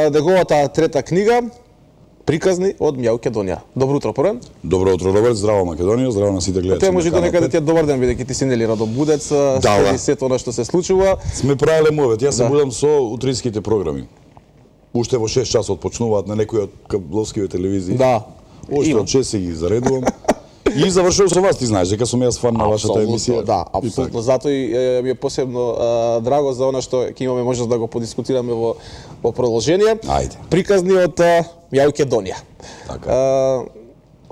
неговата трета книга Приказни од Македонија. Добро утро, Порен. Добро утро, Роберт. Здраво Македонија, здраво на сите гледачи. Тоа може да некаде ти е добар ден, бидејќи ти си нели радобудец, следи сето она што се случува. Сме правеле мовет. Јас се будам со утринските програми. Уште во 6 часот почнуваат на некои од кабловските телевизии. Да. Оште од 6 ги заредувам. И завршувам со вас, ти знаеш, дека сум јас фан на вашата емисија. Да, апсолутно. Затоа и ми е посебно драго за она што ќе имаме можност да го подискутираме во продолжение. Ајде. Приказни од Македонија. Така.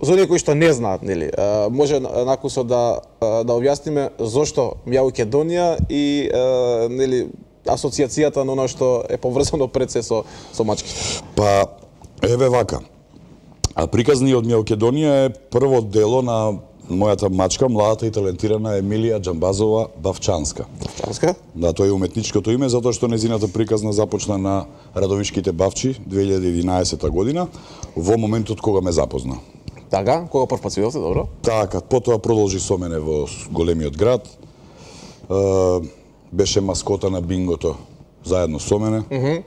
За некои што не знаат, нели, може накусо да објасниме зошто Македонија и нели асоциацијата на она што е поврзано пред се со мачките. Па еве вака. А Приказни од Македонија е прво дело на мојата мачка, младата и талентирана Емилија Џамбазова Бавчанска. Бавчанска? Да, тоа е уметничкото име, затоа што незината приказна започна на Радовишките Бавчи 2011 година, во моментот кога ме запозна. Така, кога прв пат си видовте, добро? Така, потоа продолжи со мене во големиот град. Беше маскота на бингото заедно со мене.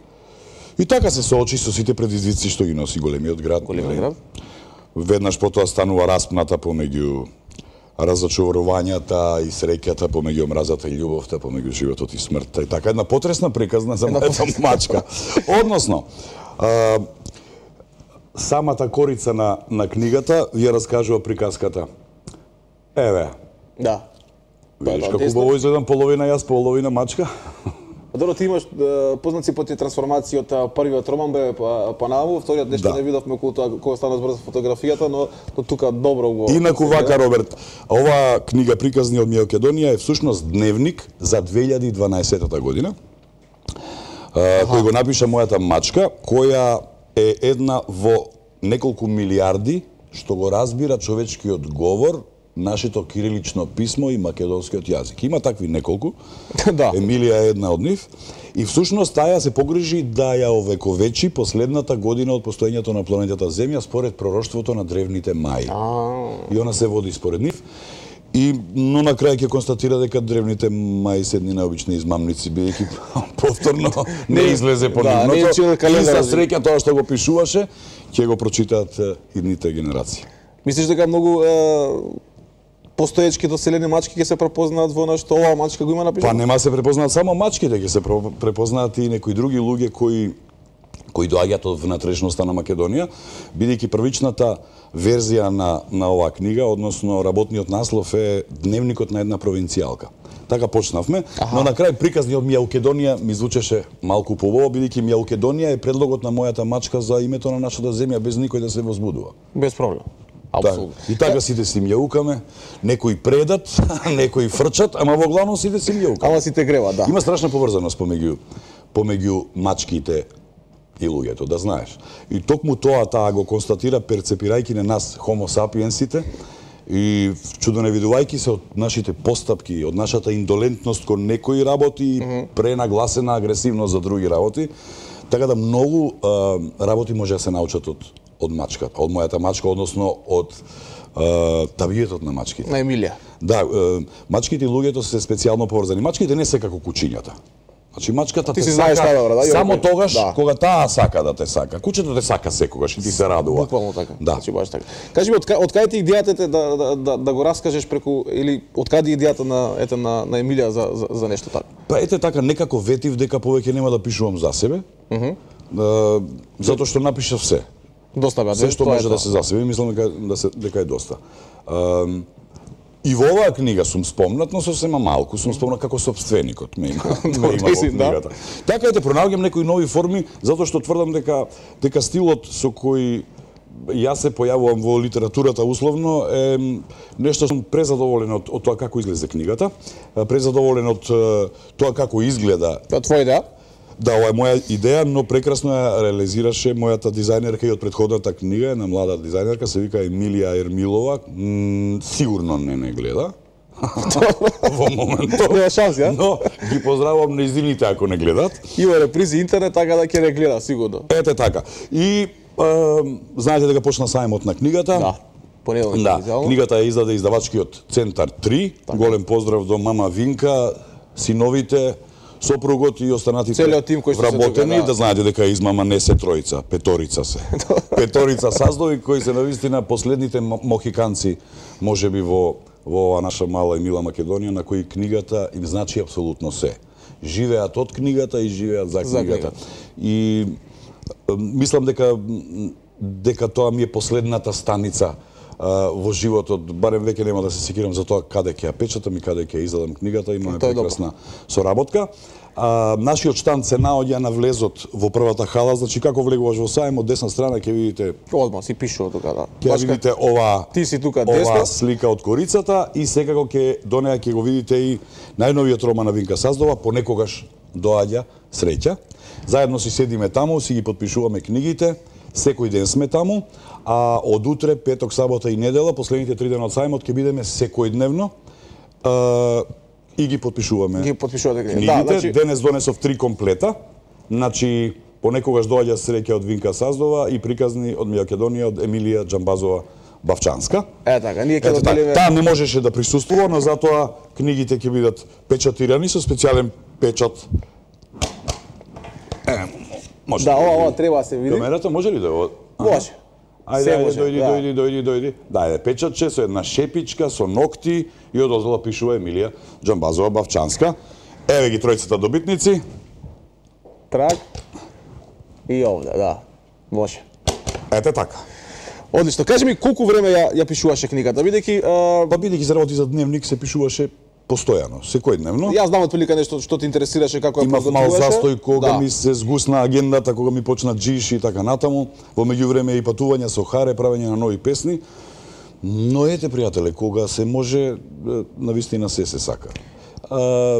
И така се соочи со сите предизвици што ги носи големиот град. Веднаш потоа станува распната помеѓу разочарувањата и среќата, помеѓу омразата и љубовта, помеѓу животот и смртта. И така една потресна приказна за мојата мачка. Односно, самата корица на книгата ја раскажува приказката. Еве. Да. Видиш како убаво изгледам, половина јас, половина мачка. Добро, ти имаш познаци по тие трансформации од првиот роман бе Панаму, вториот нешто не видовме околу тоа кога стана збор за фотографијата, но тука добро го. Инаку вака, Роберт, оваа книга Приказни од Македонија е всушност дневник за 2012 година. Кој го напиша мојата мачка, која е една во неколку милиарди што го разбира човечкиот говор, нашето кирилично писмо и македонскиот јазик. Има такви неколку. Да. Емилија е една од нив. И всушност таја се погрижи да ја овековечи последната година од постоењето на планетата Земја според пророштвото на древните маи. И она се води според нив. Но на крај ќе констатира дека древните маи се едни наобични измамници, бидејќи повторно не излезе по нивното. И за среќа тоа што го пишуваше, ќе го прочитаат идните генерации. Мислиш дека многу постоечки доселени мачки ќе се препознаат во она што оваа мачка го има напишано? Па нема се препознаат само мачките, ќе се препознаат и некои други луѓе кои доаѓаат од внатрешноста на Македонија, бидејќи првичната верзија на оваа книга, односно работниот наслов е Дневникот на една провинцијалка. Така почнавме, но на крај Приказни од Македонија ми звучеше малку побово, бидејќи Македонија е предлогот на мојата мачка за името на нашата земја без никој да се возбудува. Без проблем. Абсолютно. И така сите си мјаукаме, некои предат, некои фрчат, ама во главно сите си мјаукаме. Ама сите грева, да. Има страшна поврзаност помеѓу мачките и луѓето, да знаеш. И токму тоа го констатира перцепирајќи на нас хомо сапиенсите и чудоневидувајќи се од нашите постапки, од нашата индолентност кон некои работи и пренагласена агресивност за други работи. Така да многу работи може да се научат од мачката, од мојата мачка, односно од табијетот на мачките. На Емилија. Да, мачките и луѓето се специјално поврзани. Мачките не се како кучињата. Значи мачката те сака само тогаш кога таа сака да те сака. Кучето те сака секогаш и ти се радува. Буквално така. Да. Значи баш така. Кажи ми, од каде ти идејата да го раскажеш преку или од каде идејата на Емилија за нешто така? Па ете така, некако ветив дека повеќе нема да пишувам за себе. Затоа што напишав се. Доста бе, се што може да се за себе, мислам дека е доста. И во оваа книга сум спомнат, но сосема малку, сум спомнат како сопственикот ме има во книгата. Така ете, пронаоѓам некои нови форми, затоа што тврдам дека стилот со кој јас се појавувам во литературата условно е нешто сум презадоволен од тоа како излезе книгата, презадоволен од тоа како изгледа. Тоа твоја идеја? Да, ова е моја идеја, но прекрасно ја реализираше мојата дизајнерка и од претходната книга, една млада дизајнерка, се вика Емилија Ермилова. Сигурно не гледа. Во моментот. Нема шанси, а? Но ги поздравувам нејзините ако не гледат. Има репризи интернет, така да ќе не гледа, сигурно. Ете така. И знаете дека почна сајмот на книгата. Да. Понеделник. Да, книгата ја издаде издавачкиот Центар 3. Голем поздрав до мама Винка, синовите, сопругот и останатите Целиот тим кој што се вработени, тука, да знаете дека измама не се тројца, петорица се. Петорица саздови кои се навистина последните мохиканци, можеби во оваа наша мала и мила Македонија, на кои книгата им значи апсолутно се. Живеат од книгата и живеат за книгата. И мислам дека тоа ми е последната станица во животот, барем веќе нема да се секирам за тоа каде ќе ја печатам и каде ќе ја изадам книгата, имаме прекрасна соработка. Нашиот штанд се наоѓа на влезот во првата хала, значи како влегуваш во сајм, од десна страна ќе видите Одма си пишува тука, да. Ќе видите ти си тука ова слика од корицата и секако до неа ќе го видите и најновиот роман на Винка Саздова, понекогаш доаѓа среќа. Заедно си седиме таму, си ги подпишуваме книгите, секој ден сме таму, а од утре, петок, сабота и недела, последните 3 дена од сајмот ќе бидеме секојдневно и ги подпишуваме книгите. Да, значи... Денес донесов 3 комплета, значи понекогаш доаѓа среќа од Винка Саздова и приказни од Македонија од Емилија Џамбазова Бавчанска. Така, ние ќе доделиме... Таа не можеше да присуствува, но затоа книгите ќе бидат печатирани со специјален печат. Може да, ова треба да се види. Камерата може ли да го... Може. Ајде, дојди. Да, печатче со една шепичка, со ногти и одозола пишува Емилија Џамбазова Бавчанска. Еве ги тројцата добитници. Трак. И овде, да. Може. Ете така. Одлично. Кажи ми колку време ја пишуваше книгата, бидејќи бидејќи за работи за дневник се пишуваше постојано, секојдневно. Јас знам отприлика нешто што те интересираше, како ја подготвуваше. Имав мал застој кога ми се згусна агендата, кога ми почна джиш и така натаму. Во меѓувреме и патувања со харе, правење на нови песни. Но ете, пријателе, кога се може, навистина се сака.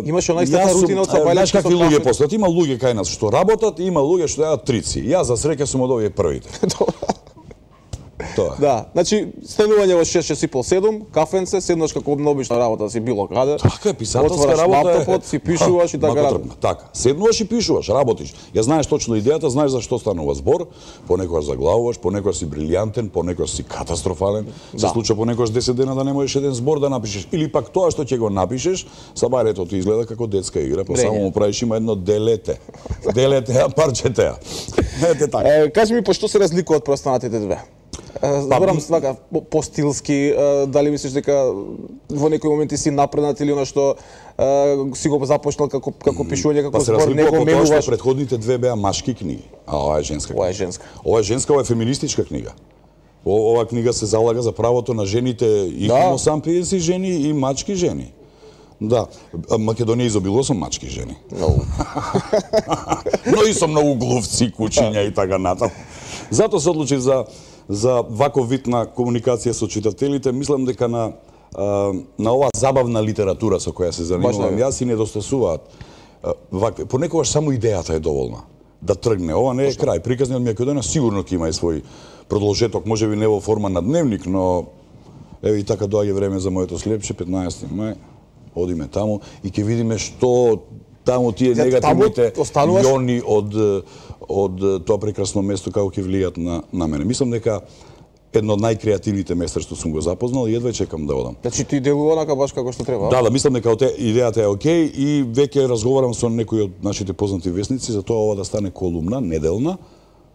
Имаше наистина рутина од знаеш какви луѓе постојат? Има луѓе кај нас што работат, има луѓе што јадат трици. Јас за среќа сум од овие првите. Тоа. Да, значи станување во 6:30-7, кафенце, седнаш како обична работа си било каде. Така е, писателска работа лаптопот, си пишуваш и така натаму. Така, седнуваш и пишуваш, работиш. Ја знаеш точно идејата, знаеш за што станува збор, понекогаш заглавуваш, понекогаш си брилјантен, понекогаш си катастрофален. Се случува понекогаш 10 дена да не можеш еден збор да напишеш или пак тоа што ќе го напишеш, сабарето ти изгледа како детска игра, па само му правиш има едно делете. Делете, парчете. Ете така. Кажи ми по што се разликуваат преостанатите две? Зборам така по-стилски, дали мислиш дека во некои моменти си напреднат или она што си го започнал како пишување, како збор, него мемуваш? Тоа што предходните две беа машки книги, а ова е женска книга. Ова е женска. Ова е женска, ова е феминистичка книга. Ова книга се залага за правото на жените и homo sapiens и жени и мачки жени. Да, Македонија изобилува со мачки жени. Но и со многу глувци, кучиња и така натаму. Затоа се одлучив за ваков вид на комуникација со читателите. Мислам дека на оваа забавна литература со која се занимавам јас и недостасуваат. Понекогаш само идејата е доволна да тргне. Ова не е крај. Приказни од Македонија сигурно ќе има и свој продолжеток, можеби не во форма на дневник, но еве и така доаѓа време за моето слепче, 15 мај, одиме таму и ќе видиме што таму тие негативните иони од тоа прекрасно место како ќе влијат на мене. Мислам дека едно од најкреативните места што сум го запознал и едва чекам да одам. Значи ти делува онака баш како што треба? Да, мислам дека идејата е окей и веќе разговарам со некои од нашите познати весници за тоа ова да стане колумна, неделна,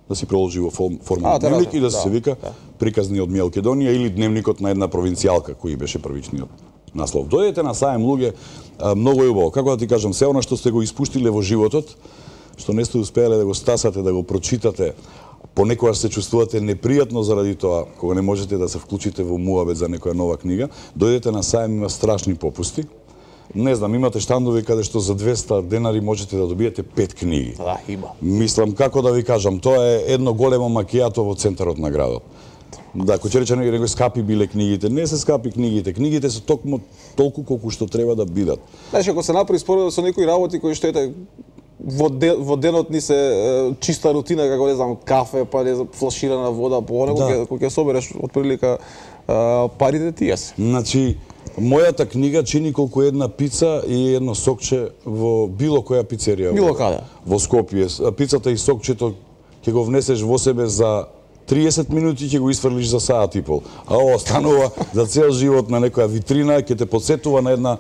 да си проложи во форма дневник и да се вика приказни од Македонија или дневникот на една провинцијалка кој беше првичниот наслов. Дојдете на саем, луѓе, многу е убаво. Како да ти кажам, се она што сте го испуштиле во животот, што не сте успеале да го стасате, да го прочитате, понекогаш се чувствувате непријатно заради тоа, кога не можете да се вклучите во муабет за некоја нова книга, дојдете на саем, има страшни попусти. Не знам, имате штандови каде што за 200 денари можете да добиете 5 книги. Да, има. Мислам, како да ви кажам, тоа е едно големо макијато во центарот на градот. Да, кој ќе рече него скапи биле книгите, не се скапи книгите. Книгите се токму толку колку што треба да бидат. Знаеш, ако се направи споредба со некои работи кои што ете во денот ни се чиста рутина, како не знам, кафе, па не знам, флаширана вода, по него кога ќе собереш отприлика парите тие се. Значи, мојата книга чини колку една пица и едно сокче во било која пицерија. Било каде. Во Скопје. Пицата и сокчето ќе го внесеш во себе за 30 минути ќе го исфрлиш за саат и пол. А ова останува за цел живот на некоја витрина, ќе те потсетува на една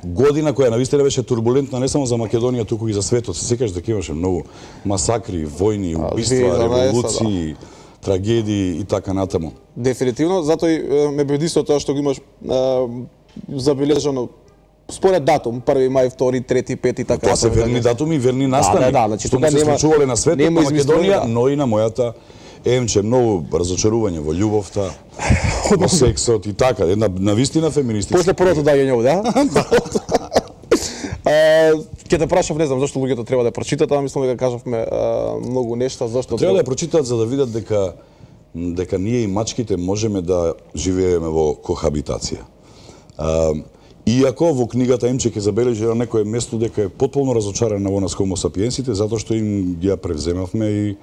година која навистина беше турбулентна не само за Македонија, туку и за светот. Се секаш дека имаше многу масакри, војни, убиства, револуции, трагедии и така натаму. Дефинитивно, затоа и ме бедисо тоа што го имаш забележано според датум, 1 мај, 2, 3, 5 и така. Тоа се верни датуми, верни настани. Значи што се случувале на светот, на Македонија, но и на мојата емче многу разочарување во љубовта, во сексот и така, една навистина феминистичка. После првото даѓање, да? Ќе те прашав, не знам зашто луѓето треба да прочитат, ама мислам дека кажавме многу нешта, зашто треба да ја прочитаат за да видат дека ние и мачките можеме да живееме во кохабитација. Иако во книгата Емче ќе забележи на некое место дека е потполно разочарана во нас хомо сапиенсите, затоа што им ги ја превземавме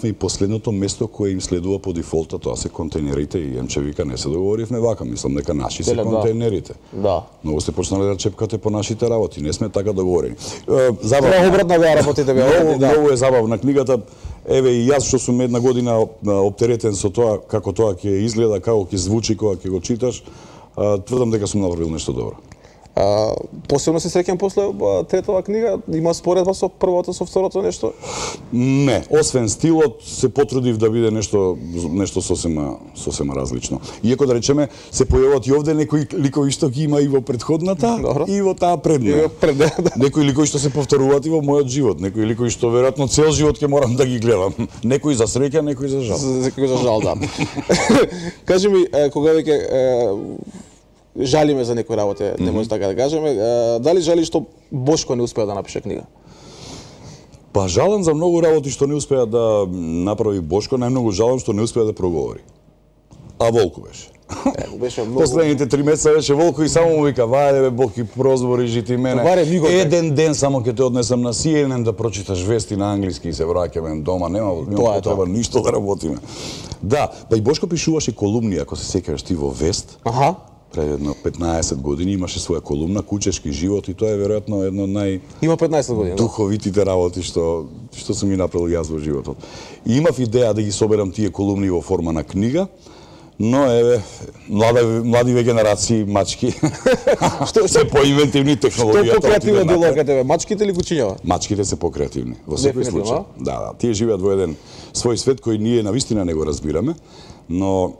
и последното место кое им следува по дефолта, тоа се контейнерите и Емче вика не се договоривме вака, мислам дека наши се контейнерите. Да. Многу сте почнале да чепкате по нашите работи, не сме така договорени. Забавно обратно беа работите беа. Многу е забавна книгата. Еве и јас што сум една година оптеретен со тоа како тоа ќе изгледа, како ќе звучи кога ќе го читаш, тврдам дека сум направил нешто добро. Посебно се среќам после третова книга, има споредба со првото, со второто нешто? Не, освен стилот се потрудив да биде нешто сосема различно. Иако да речеме се појавуваат и овде некои ликови што ги има и во претходната и во таа предна. Некои ликови што се повторуваат и во мојот живот, некои ликови што веројатно цел живот ќе морам да ги гледам. Некои за среќа, некои за жал. Некои за жал, да. Кажи ми, кога веќе жалиме за некои работи, не може така да кажеме. Дали жали што Бошко не успеа да напише книга? Па жалам за многу работи што не успеа да направи Бошко, најмногу жалам што не успеа да проговори. А Волку беше. Беше многу. Последните 3 месеца беше Волку и само му вика: "Вајде бе, Бог и прозвори жити мене. Еден ден само ќе те однесам на CNN да прочиташ вести на англиски и се враќаме дома, нема потреба ништо да работиме." Да, па и Бошко пишуваше колумни, ако се сеќаваш ти, во Вест. Пред едно 15 години имаше своја колумна "Кучешки живот" и тоа е веројатно едно од Има 15 години. Духовитите работи што сум ги направил јас во животот. И имав идеја да ги соберам тие колумни во форма на книга, но еве младиве генерации мачки што се поинвентивни технологијата. Што покреативно делува кај тебе, мачките или кучињава? Мачките се покреативни во секој случај. Да, тие живеат во еден свој свет кој ние навистина не го разбираме, но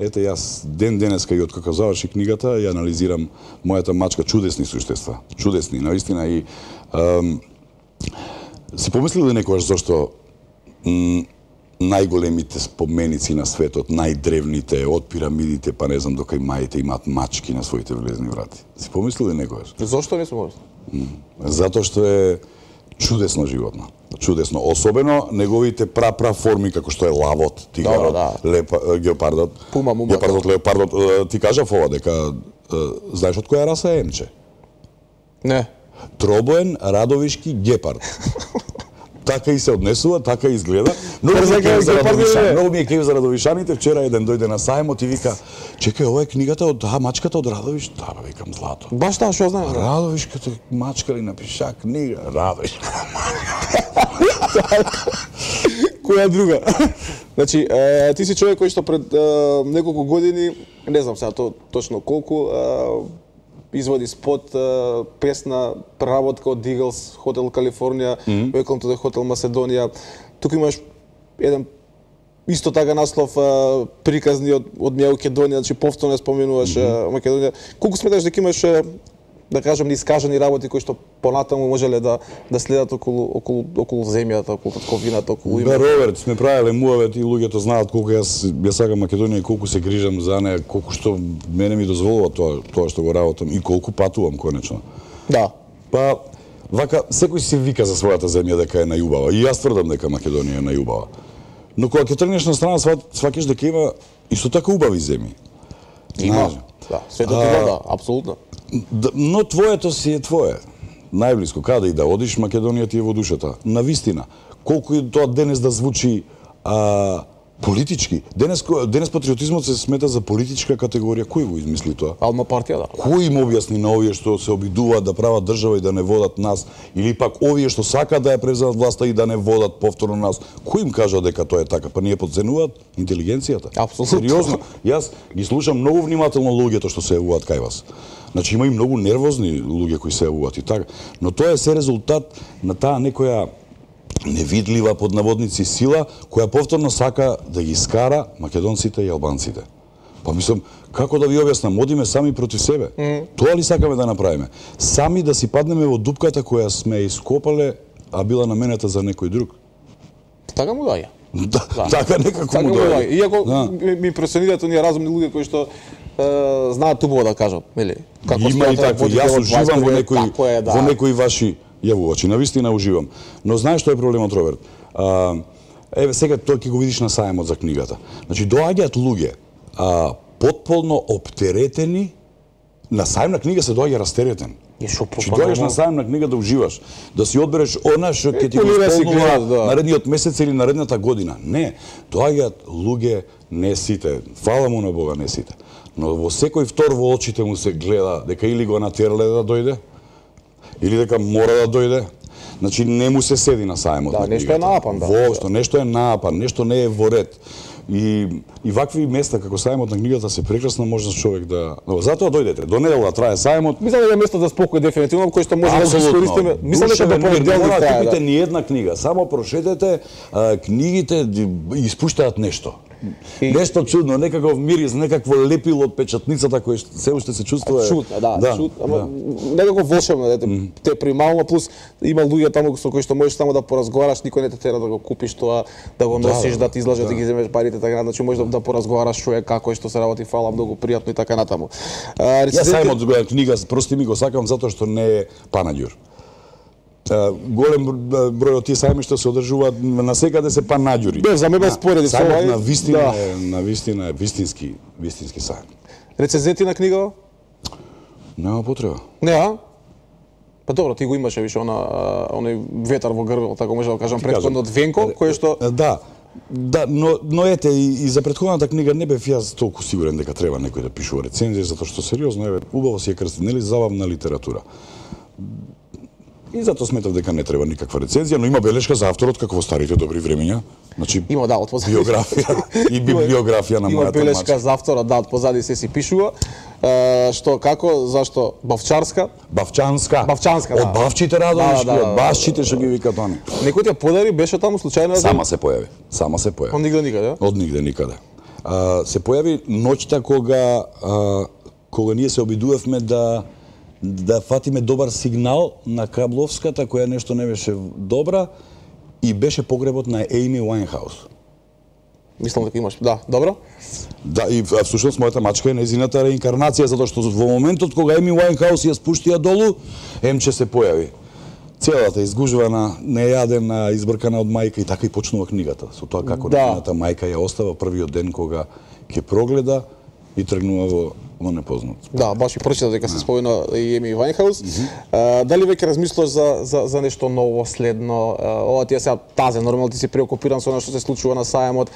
ете, јас денеска и откако заврши книгата, ја анализирам мојата мачка, чудесни суштества. Чудесни, навистина. И си помислил ли некогаш зашто најголемите споменици на светот, најдревните, од пирамидите, па не знам дока и мајите имаат мачки на своите влезни врати? Си помислил ли некогаш? Зошто не сум помислил? Затоа што е чудесно животно. Чудесно. Особено неговите форми, како што е лавот, тигарот, геопардот. Пума, мума. Геопардот, леопардот. Ти кажав ова дека знаеш од која раса е Емче? Не. Тробоен радовишки гепард. Така и се однесува, така и изгледа. Многу ми е кеј за радовишаните. Вчера еден дојде на сајмот и вика: "Чекај, ова е книгата од мачката од Радовиш." Да, викам, злато. Баш таа што знаеш? Радовишката мачка ли напиша книга? Радовишката мачка. Која друга? Значи, ти си човек кој што пред неколку години, не знам сега точно колку, изводи спот, песна, преработка од Eagles, Хотел Калифорнија, Welcome to the Hotel Macedоnia. Туку имаш еден исто така наслов, приказни од Македонија, значи повторно споменуваш Македонија. Колку сметаш дека имаш, да кажем, неискажани работи кои што понатаму можеле да следат околу земјата, околу татковината, околу името? Да, Роберт, сме правеле муавет и луѓето знаат колку јас сакам Македонија и колку се грижам за неа, колку што мене ми дозволува тоа што го работам и колку патувам конечно. Да. Па вака секој си вика за својата земја дека е најубава и јас тврдам дека Македонија е најубава. Но кога ќе тргнеш на страна сваќаш дека има исто така убави земји. Има. Да, светот има, да, апсолутно. Но твоето си е твое. Најблиско, каде и да одиш, Македонија ти е во душата. Навистина, колку и тоа денес да звучи Политички. Денес патриотизмот се смета за политичка категорија. Кој го измисли тоа? Алма партија, да. Кој им објасни на овие што се обидуваат да прават држава и да не водат нас, или пак овие што сакаат да ја превземат власта и да не водат повторно нас? Кој им кажа дека тоа е така? Па ние подценуваат интелигенцијата. Апсолутно. Сериозно. Јас ги слушам многу внимателно луѓето што се јавуваат кај вас. Значи има и многу нервозни луѓе кои се јавуваат и така, но тоа е се резултат на таа некоја невидлива под наводници сила која повторно сака да ги скара македонците и албанците. Па мислам, како да ви објаснам, одиме сами против себе. Тоа ли сакаме да направиме? Сами да си паднеме во дупката која сме ископале, а била наменета за некој друг. Така му даја. Така некако му даја. Иако ми импресионираат оние разумни луѓе кои што знаат тубаво да кажат, нели? Има и такви. Јас уживам во некои ваши јавувачи, навистина уживам. Но знаеш што е проблемот, Роберт? Еве сега тоа ќе го видиш на сајмот за книгата. Значи доаѓаат луѓе потполно оптеретени. На сајм на книга се доаѓа растеретен. Значи доаѓаш на сајм на книга да уживаш, да си одбереш она што ќе ти го исполнува наредниот месец или наредната година. Не, доаѓаат луѓе не сите. Фала му на Бога, не сите. Но во секој втор во очите му се гледа дека или го натерле да дојде, или дека мора да дојде. Значи не му се седи на сајмот на книгата. Нешто е наапан, да. Воопшто, нешто е наапан, нешто не е во ред. И вакви места како сајмот на книгата се прекрасно може човек да... Но затоа дојдете. До недела трае сајмот. Мислам дека е место за спокој дефинитивно кој што може да се искористиме. Мислам дека до понеделник трае. Да купите ни една книга, само прошетете, книгите испуштаат нешто. Нешто чудно, некаков мирис, некакво лепило од печатницата кој се уште се чувствува. Чудно, да, ама некако волшебно, те примално плюс има луѓе таму со кои што можеш само да поразговараш, никој не те тера да го купиш тоа, да го носиш, да ти излажат да ги земеш парите, така значи можеш да поразговараш човек како е што се работи, фала многу пријатно и така натаму. Јас сајмот книга, прости ми го сакам затоа што не е панаѓур. Голем број од тие сајми што се одржуваат на секаде се панаѓури. За мене спореди со овој. На вистина е вистински сајм. Рецензенти на книга? Нема потреба. Не, па добро, ти го имаше више оној ветар во грбел, така може да кажам, претходно од Венко, кој што Да, но ете и за претходната книга не бев јас толку сигурен дека треба некој да пишува рецензија, затоа што сериозно еве убаво си е крстен, нели забавна литература. И затоа сметав дека не треба никаква рецензија, но има белешка за авторот како во старите добри времиња. Значи има од позади биографија и библиографија на мојата има белешка за авторот, од позади се си пишува. Што како, зашто Бавчанска, од бавчите радовишки, од башчите што ги викаат они. Некој ти ја подари, беше таму случајно? Сама се појави. Од нигде никаде? Од нигде никаде. Се појави ноќта кога ние се обидувавме да фатиме добар сигнал на Кабловската, која нешто не беше добра, и беше погребот на Ейми Уајнхаус. Мислам дека имаш, да, добро? Да, и всушност мојата мачка е нејзината реинкарнација, затоа што во моментот кога Ейми Уајнхаус ја спуштија долу, Емче се појави. Целата изгужвана, нејадена, избркана од мајка, и така и почнува книгата. Со тоа како нејзината мајка ја остава првиот ден кога ќе прогледа и тргнува во непознат. Да, баш и прочитав дека се спомена и Еми Вајнхаус. Дали веќе размислуваш за нешто ново следно? Ова ти е сега тазе, нормално ти си преокупиран со она што се случува на сајмот.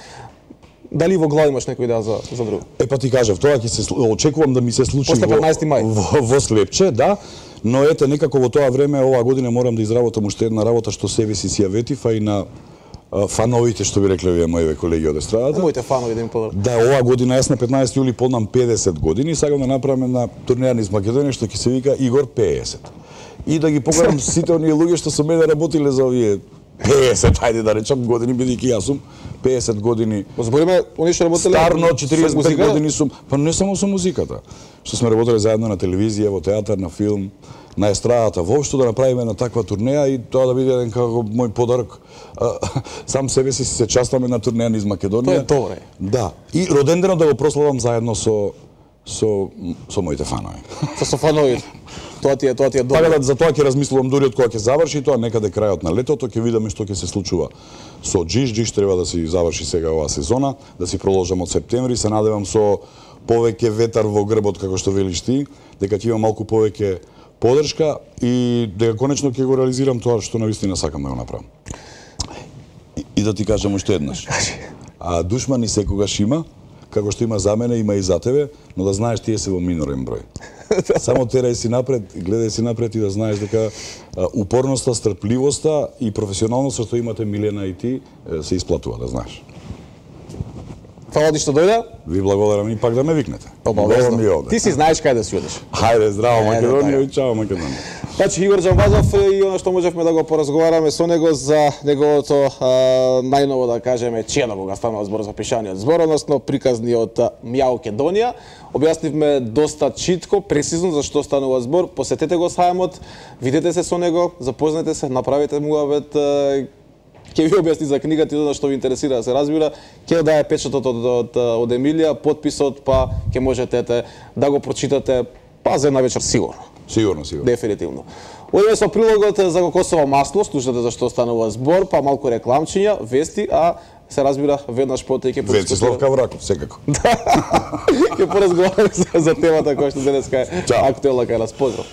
Дали во глава имаш некоја идеја за друго? Па ти кажав, тоа ќе се очекувам да ми се случи после 15 мај. Во Слепче, да. Но ете некако во тоа време оваа година морам да изработам уште една работа што себе си ја ветив, а и на фановите, што би рекле вие мои колеги од естрадата. Моите фанови да им подарам. Да, оваа година јас на 15 јули полнам 50 години и сакам да направам една турнеја низ Македонија што ќе се вика Игор 50. И да ги покажам сите оние луѓе што со мене работиле за овие 50, ајде да речам години, бидејќи јас сум 50 години. Збориме оние што работеле старно 45 години сум, па не само со музиката. Што сме работеле заедно на телевизија, во театар, на филм, на естрадата, воопшто да направиме една таква турнеја и тоа да биде еден како мој подарок. Сам себе си се частаме на турнеја низ Македонија. Тоа е добре. Да. И роденденот да го прославам заедно со моите фанови. Со фановите. Тоа ти е добро. Така да за тоа ќе размислувам дури од кога ќе заврши тоа, некаде крајот на летото, ќе видиме што ќе се случува со Джиш. Джиш треба да си заврши сега оваа сезона, да си продолжам од септември, се надевам со повеќе ветар во грбот како што велиш ти, дека ќе има малку повеќе поддршка и дека конечно ќе го реализирам тоа што навистина сакам да го направам. И да ти кажам уште еднаш. А душмани секогаш има, како што има за мене, има и за тебе, но да знаеш тие се во минорен број. Само терај си напред, гледај си напред и да знаеш дека упорноста, стрпливоста и професионалноста што имате Милена и ти се исплатува, да знаеш. Фала ти што дојде. Ви благодарам и пак да ме викнете. Обавезно. Ти си знаеш кај да си одиш. Хајде, здраво Македонија и чао Македонија. Значи Игор Џамбазов и оно што можевме да го поразговараме со него за неговото најново, да кажеме, чијано кога станува збор за пишаниот збор, односно приказниот Македонија. Објаснивме доста читко, прецизно за што станува збор. Посетете го сајмот, видете се со него, запознайте се, направете муабет, ќе ви објасни за книгата и тоа што ви интересира да се разбира, ќе дае печатот од Емилија, подписот, па ќе можете да го прочитате па за една вечер сигурно. Сигурно. Дефинитивно. Одиме со прилогот за кокосово масло, слушате за што станува збор, па малку рекламчиња, вести, а се разбира веднаш потоа ќе Венцислав Кавраков, секако. Ќе поразговараме за темата која што денеска е актуелна кај нас. Поздрав.